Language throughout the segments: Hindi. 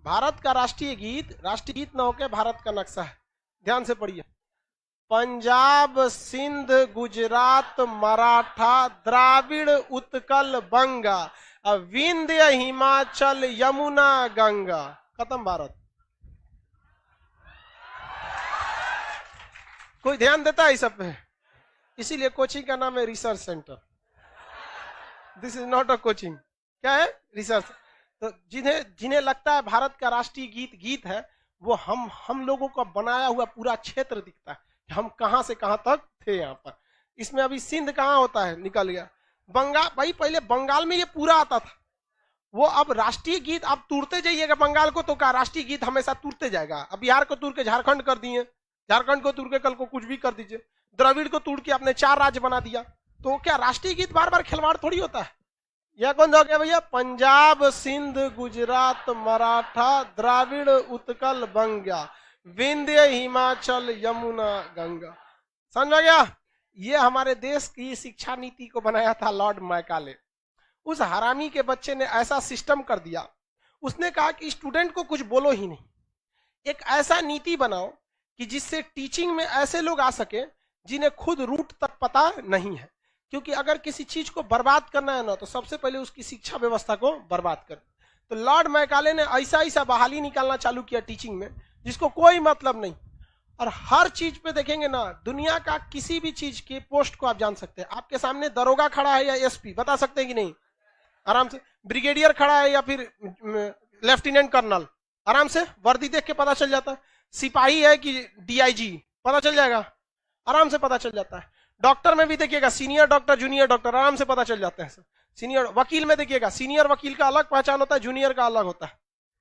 भारत का राष्ट्रीय गीत न होके भारत का नक्शा है। ध्यान से पढ़िए। पंजाब, सिंध, गुजरात, मराठा, द्राविड़, उत्कल, बंगा, विंध्य, हिमाचल, यमुना, गंगा। खत्म भारत। कोई ध्यान देता है इस सब पे? इसीलिए कोचिंग का नाम है research centre. This is not a coaching. क्या है? रिसर्च। तो जिन्हें लगता है भारत का राष्ट्रीय गीत है, वो हम लोगों का बनाया हुआ पूरा क्षेत्र दिखता है कि हम कहां से कहां तक थे यहाँ पर। इसमें अभी सिंध कहां होता है, निकल गया। बंगाल, भाई पहले बंगाल में ये पूरा आता था, वो अब राष्ट्रीय गीत आप तोड़ते जाइएगा बंगाल को तो क्या राष्ट्रीय गीत हमेशा तोड़ते जाएगा। अब बिहार को तोड़ के झारखंड कर दिए, झारखंड को तोड़ के कल को कुछ भी कर दीजिए, द्रविड़ को तोड़ के आपने 4 राज्य बना दिया, तो क्या राष्ट्रीय गीत बार बार खिलवाड़ थोड़ी होता है। यह कौन हो गया भैया? पंजाब, सिंध, गुजरात, मराठा, द्राविड़, उत्कल, बंगा, विंध्य, हिमाचल, यमुना, गंगा। समझ में गया? ये हमारे देश की शिक्षा नीति को बनाया था लॉर्ड मैकाले। उस हरामी के बच्चे ने ऐसा सिस्टम कर दिया, उसने कहा कि स्टूडेंट को कुछ बोलो ही नहीं, एक ऐसा नीति बनाओ कि जिससे टीचिंग में ऐसे लोग आ सके जिन्हें खुद रूट तक पता नहीं है। क्योंकि अगर किसी चीज को बर्बाद करना है ना, तो सबसे पहले उसकी शिक्षा व्यवस्था को बर्बाद कर। तो लॉर्ड मैकाले ने ऐसा बहाली निकालना चालू किया टीचिंग में जिसको कोई मतलब नहीं। और हर चीज पे देखेंगे ना, दुनिया का किसी भी चीज के पोस्ट को आप जान सकते हैं। आपके सामने दरोगा खड़ा है या एसपी, बता सकते हैं कि नहीं? आराम से। ब्रिगेडियर खड़ा है या फिर लेफ्टिनेंट कर्नल, आराम से वर्दी देख के पता चल जाता है। सिपाही है कि डीआईजी, पता चल जाएगा, आराम से पता चल जाता है। डॉक्टर में भी देखिएगा, सीनियर डॉक्टर, जूनियर डॉक्टर, आराम से पता चल जाता है। सीनियर वकील में देखिएगा, सीनियर वकील का अलग पहचान होता है, जूनियर का अलग होता है।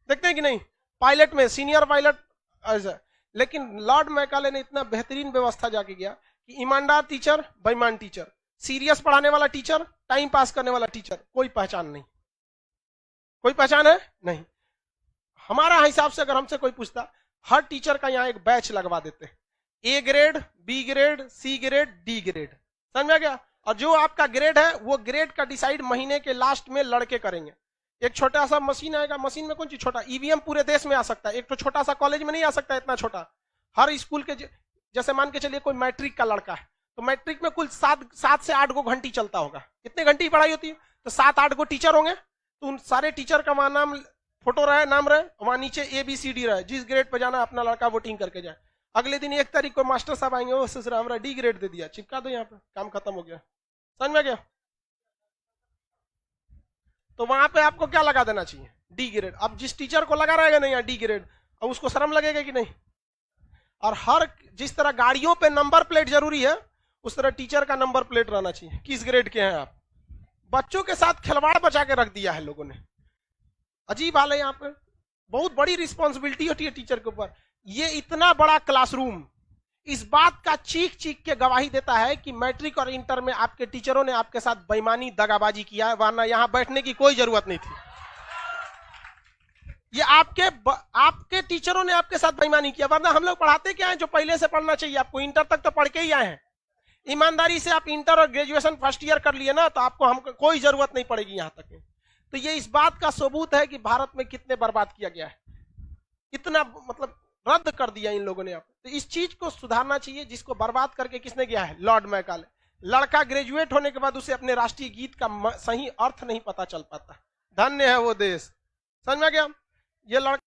देखते हैं कि नहीं? पायलट में सीनियर पायलट ऐसा। लेकिन लॉर्ड मैकाले ने इतना बेहतरीन व्यवस्था जाके किया कि ईमानदार टीचर, बेईमान टीचर, सीरियस पढ़ाने वाला टीचर, टाइम पास करने वाला टीचर, कोई पहचान नहीं। कोई पहचान है नहीं। हमारा हिसाब से अगर हमसे कोई पूछता, हर टीचर का यहाँ एक बैच लगवा देते हैं, A grade, B grade, C grade, D grade. समझ में गया? और जो आपका ग्रेड है वो ग्रेड का डिसाइड महीने के लास्ट में लड़के करेंगे। एक छोटा सा मशीन आएगा, मशीन में कौन चीज छोटा, ईवीएम पूरे देश में आ सकता है, एक तो छोटा सा कॉलेज में नहीं आ सकता इतना छोटा। हर स्कूल के जैसे मान के चलिए कोई मैट्रिक का लड़का है, तो मैट्रिक में कुल 7 से 8 गो घंटी चलता होगा। कितने घंटे की पढ़ाई होती है? तो 7-8 गो टीचर होंगे, तो उन सारे टीचर का वहां नाम, फोटो रहे, नाम रहे, वहां नीचे ABCD रहे, जिस ग्रेड पे जाना अपना लड़का वोटिंग करके जाए। अगले दिन 1 तारीख को मास्टर साहब आएंगे, वो ससुरा हमारा डी ग्रेड दे दिया, चिपका दो यहाँ पे, काम खत्म हो गया। समझ में गया? तो वहां पे आपको क्या लगा देना चाहिए? D grade. अब जिस टीचर को लगा रहेगा नहीं यहाँ डी ग्रेड, अब उसको शर्म लगेगा कि नहीं? और हर जिस तरह गाड़ियों पे नंबर प्लेट जरूरी है, उस तरह टीचर का नंबर प्लेट रहना चाहिए, किस ग्रेड के हैं आप। बच्चों के साथ खिलवाड़ बचा के रख दिया है लोगों ने। अजीब हाल है यहाँ पे। बहुत बड़ी रिस्पॉन्सिबिलिटी होती है टीचर के ऊपर। ये इतना बड़ा क्लासरूम इस बात का चीख चीख के गवाही देता है कि मैट्रिक और इंटर में आपके टीचरों ने आपके साथ बेईमानी, दगाबाजी किया है, वरना यहां बैठने की कोई जरूरत नहीं थी। ये आपके टीचरों ने आपके साथ बेईमानी किया, वरना हम लोग पढ़ाते क्या है जो पहले से पढ़ना चाहिए आपको। इंटर तक तो पढ़ के ही आए हैं। ईमानदारी से आप इंटर और ग्रेजुएशन फर्स्ट ईयर कर लिए ना, तो आपको हमको कोई जरूरत नहीं पड़ेगी यहां तक। तो ये इस बात का सबूत है कि भारत में कितने बर्बाद किया गया है, इतना मतलब रद्द कर दिया इन लोगों ने। तो इस चीज को सुधारना चाहिए, जिसको बर्बाद करके किसने किया है? Lord Macaulay. लड़का ग्रेजुएट होने के बाद उसे अपने राष्ट्रीय गीत का सही अर्थ नहीं पता चल पाता। धन्य है वो देश। समझ में गया? ये लड़का